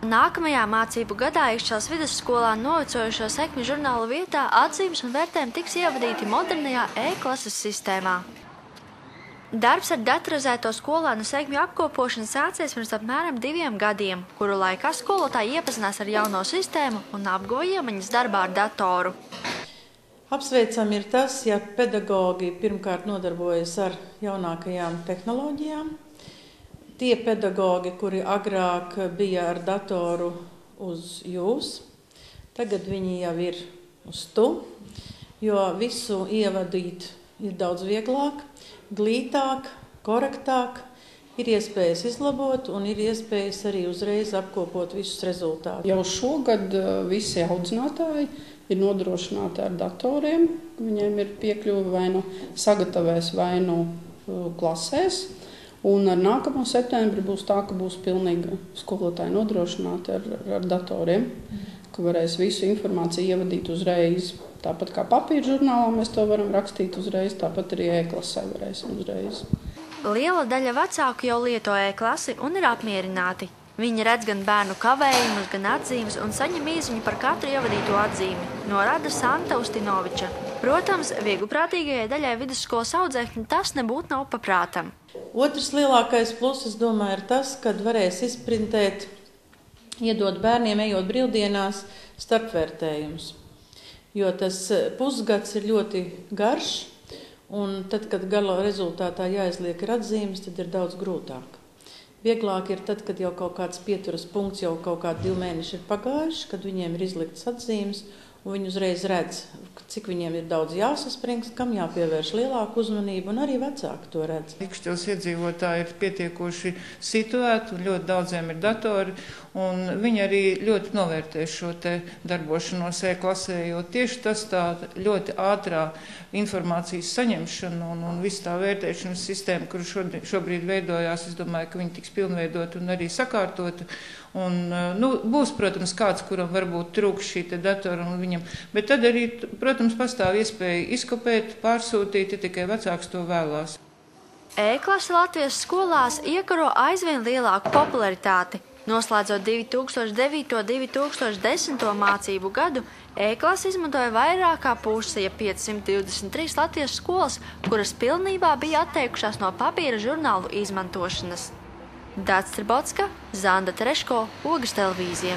Nākamajā mācību gadā Ikšķeles vidusskolā novecojušo sekmju žurnālu vietā atzīmes un vērtējumi tiks ievadīti modernajā e-klases sistēmā. Darbs ar datorizēto skolēnu sekmju apkopošanu sācies pirms apmēram 2 gadiem, kuru laikā skolotāji iepazinās ar jauno sistēmu un apguva iemaņas darbā ar datoru. Apsveicami ir tas, ja pedagogi pirmkārt nodarbojas ar jaunākajām tehnoloģijām. Tie pedagogi, kuri agrāk bija ar datoru uz jūs, tagad viņi jau ir uz tu, jo visu ievadīt ir daudz vieglāk, glītāk, korektāk, ir iespējas izlabot un ir iespējas arī uzreiz apkopot visus rezultātus. Jau šogad visi audzinātāji ir nodrošināti ar datoriem, viņiem ir piekļuve vai nu sagatavojas vai nu klasēs. Un ar nākamo septembri būs tā, ka būs pilnīgi skolotāji nodrošināti ar datoriem, ka varēs visu informāciju ievadīt uzreiz. Tāpat kā papīra žurnālā mēs to varam rakstīt uzreiz, tāpat arī e-klasē varēsim uzreiz. Liela daļa vecāku jau lieto e-klasi un ir apmierināti. Viņi redz gan bērnu kavējumus, gan atzīmes un saņem īziņu par katru ievadīto atzīmi, norāda Santa Ustinoviča. Protams, viegliprātīgajai daļai vidusskolas audzēkņu tas nebūtu nav paprātam. Otrs lielākais pluss, es domāju, ir tas, kad varēs izprintēt, iedot bērniem, ejot brīvdienās, starpvērtējumus. Jo tas pusgads ir ļoti garš, un tad, kad gala rezultātā jāizliek ir atzīmes, tad ir daudz grūtāk. Vieglāk ir tad, kad jau kaut kāds pieturas punkts, jau kaut kādi 2 mēneši ir pagājuši, kad viņiem ir izliktas atzīmes, un viņi uzreiz redz, cik viņiem ir daudz jāsaspringst, kam jāpievērš lielāku uzmanību, un arī vecāki to redz. Ikšķeles iedzīvotāji ir pietiekoši situēti, un ļoti daudziem ir datori, un viņi arī ļoti novērtē šo te darbošanos e-klasē, jo tieši tas tā ļoti ātrā informācijas saņemšana un viss tā vērtēšanas sistēma, kuru šobrīd veidojās, es domāju, ka viņi tiks pilnveidot un arī sakārtot. Un, būs, protams, kāds, kuram varbūt trūks šī te datora un viņam, bet tad arī, protams, pastāv iespēja izkopēt, pārsūtīt, ja tikai vecāks to vēlās. E-klase Latvijas skolās iekaro aizvien lielāku popularitāti. Noslēdzot 2009.–2010. mācību gadu, e-klase izmantoja vairāk kā puse 523 Latvijas skolas, kuras pilnībā bija atteikušās no papīra žurnālu izmantošanas. Dāts Tribotska, Zanda Tereško, Ogas televīzija.